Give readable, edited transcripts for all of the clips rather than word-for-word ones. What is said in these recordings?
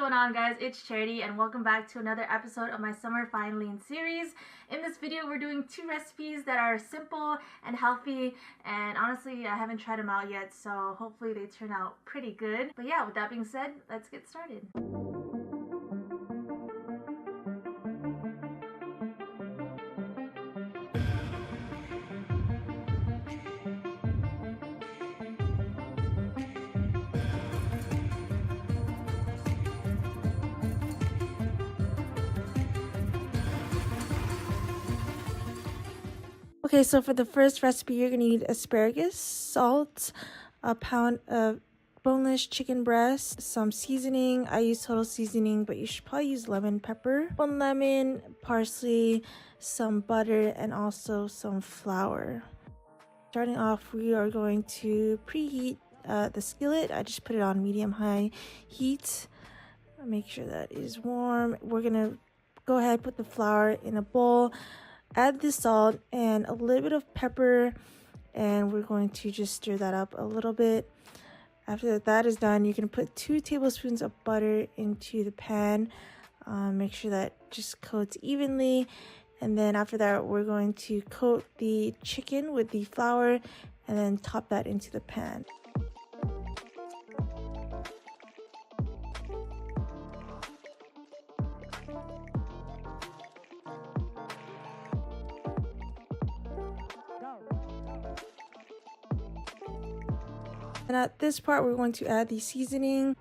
going on, guys? It's Charity and welcome back to another episode of my Summer Fine Lean series. In this video we're doing 2 recipes that are simple and healthy, and honestly I haven't tried them out yet, so hopefully they turn out pretty good. But yeah, with that being said, let's get started. Okay, so for the first recipe, you're going to need asparagus, salt, a pound of boneless chicken breast, some seasoning. I use total seasoning, but you should probably use lemon pepper, 1 lemon, parsley, some butter, and also some flour. Starting off, we are going to preheat the skillet. I just put it on medium-high heat. Make sure that is warm. We're going to go ahead, put the flour in a bowl. Add the salt and a little bit of pepper, and we're going to just stir that up a little bit. After that is done, you're going to put 2 tablespoons of butter into the pan. Make sure that just coats evenly, and then after that we're going to coat the chicken with the flour and then top that into the pan. And at this part, we're going to add the seasoning,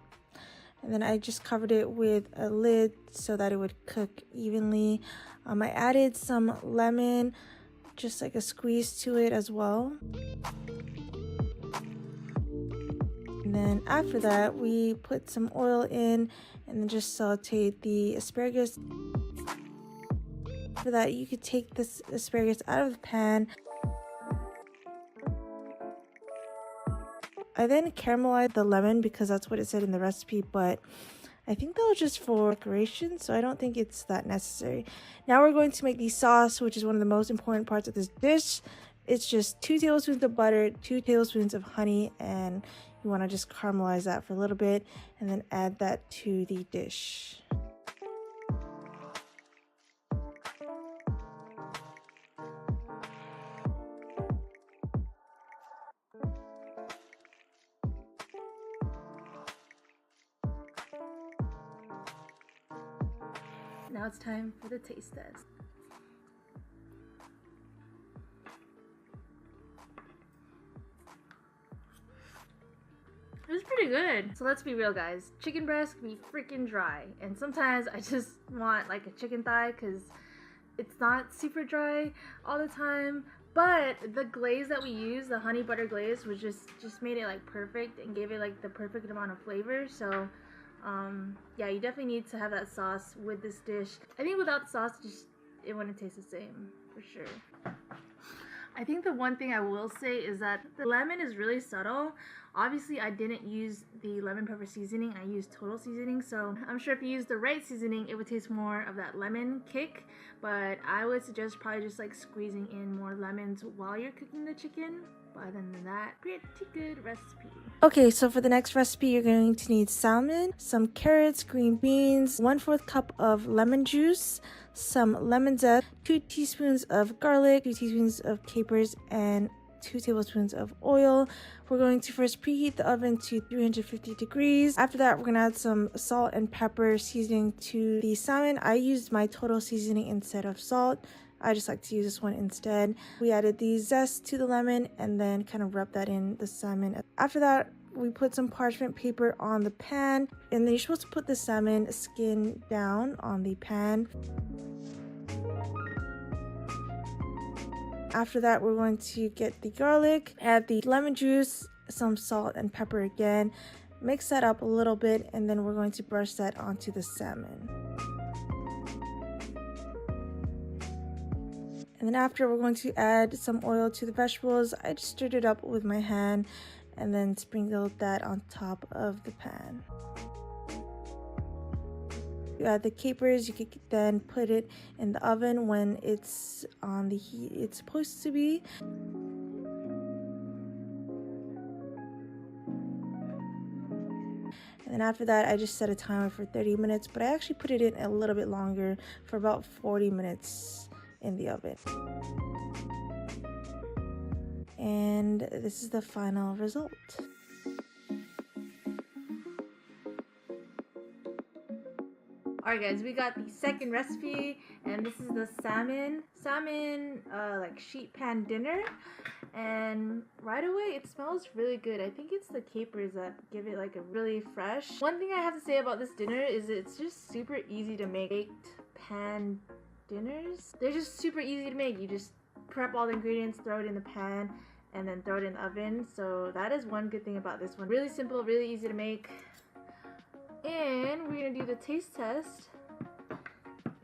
and then I just covered it with a lid so that it would cook evenly. I added some lemon, just like a squeeze to it as well. And then after that, we put some oil in and then just sauteed the asparagus. After that, you could take this asparagus out of the pan. I then caramelized the lemon because that's what it said in the recipe, but I think that was just for decoration, so I don't think it's that necessary. Now we're going to make the sauce, which is one of the most important parts of this dish. It's just 2 tablespoons of butter, 2 tablespoons of honey, and you want to just caramelize that for a little bit and then add that to the dish. Now it's time for the taste test. It was pretty good. So let's be real, guys. Chicken breast can be freaking dry, and sometimes I just want like a chicken thigh because it's not super dry all the time. But the glaze that we used, the honey butter glaze, was just made it like perfect and gave it like the perfect amount of flavor. So yeah, you definitely need to have that sauce with this dish. I think without the sauce, it wouldn't taste the same for sure. I think the one thing I will say is that the lemon is really subtle. Obviously, I didn't use the lemon pepper seasoning. I used total seasoning, so I'm sure if you use the right seasoning, it would taste more of that lemon kick. But I would suggest probably just like squeezing in more lemons while you're cooking the chicken. Other than that, pretty good recipe. Okay, so for the next recipe, you're going to need salmon, some carrots, green beans, 1/4 cup of lemon juice, some lemon zest, 2 teaspoons of garlic, 2 teaspoons of capers, and 2 tablespoons of oil. We're going to first preheat the oven to 350 degrees. After that, we're going to add some salt and pepper seasoning to the salmon. I used my total seasoning instead of salt. I just like to use this one instead. We added the zest to the lemon and then kind of rub that in the salmon. After that, we put some parchment paper on the pan, and then you're supposed to put the salmon skin down on the pan. After that, we're going to get the garlic, add the lemon juice, some salt and pepper again, mix that up a little bit, and then we're going to brush that onto the salmon. And then after, we're going to add some oil to the vegetables. I just stirred it up with my hand and then sprinkled that on top of the pan. You add the capers. You could then put it in the oven when it's on the heat it's supposed to be. And And after that, I just set a timer for 30 minutes, but I actually put it in a little bit longer for about 40 minutes in the oven. And this is the final result. Alright guys, we got the second recipe, and this is the salmon like sheet pan dinner. And right away it smells really good. I think it's the capers that give it like a really fresh. One thing I have to say about this dinner is it's just super easy to make. Baked pan dinners, they're just super easy to make. You just prep all the ingredients, throw it in the pan, and then throw it in the oven. So that is one good thing about this one. Really simple, really easy to make. And we're gonna do the taste test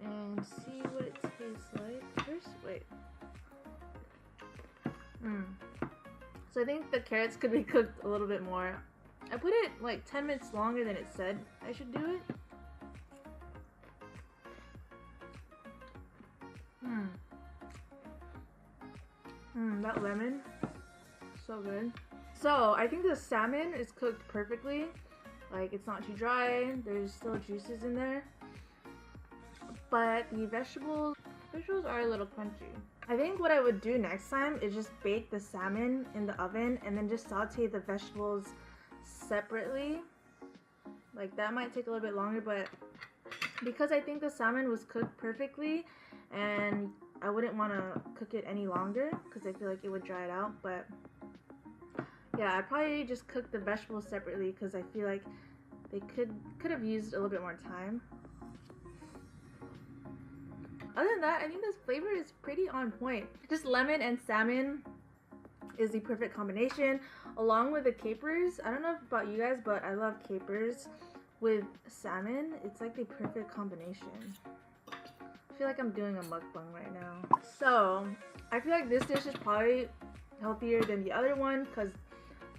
and see what it tastes like. First, wait. So I think the carrots could be cooked a little bit more. I put it like 10 minutes longer than it said I should do it. That lemon, so good. So I think the salmon is cooked perfectly. Like, it's not too dry, there's still juices in there. But the vegetables are a little crunchy. I think what I would do next time is just bake the salmon in the oven and then just saute the vegetables separately. Like, that might take a little bit longer, but because I think the salmon was cooked perfectly and I wouldn't want to cook it any longer because I feel like it would dry it out. But yeah, I probably just cook the vegetables separately because I feel like they could have used a little bit more time. Other than that, I think this flavor is pretty on point. Just lemon and salmon is the perfect combination, along with the capers. I don't know about you guys, but I love capers with salmon. It's like the perfect combination. I feel like I'm doing a mukbang right now. So I feel like this dish is probably healthier than the other one because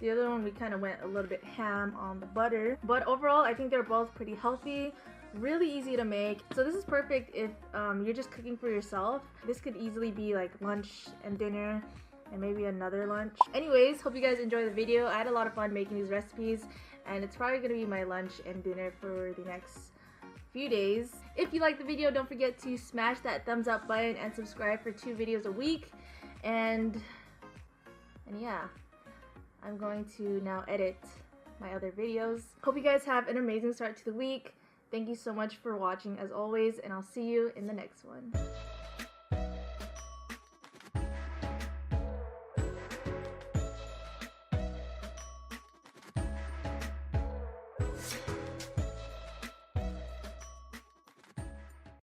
the other one we kind of went a little bit ham on the butter. But overall, I think they're both pretty healthy, really easy to make. So this is perfect if you're just cooking for yourself. This could easily be like lunch and dinner and maybe another lunch. Anyways, hope you guys enjoyed the video. I had a lot of fun making these recipes, and it's probably gonna be my lunch and dinner for the next few days. If you liked the video, don't forget to smash that thumbs up button and subscribe for 2 videos a week. And yeah, I'm going to now edit my other videos. Hope you guys have an amazing start to the week. Thank you so much for watching as always, and I'll see you in the next one.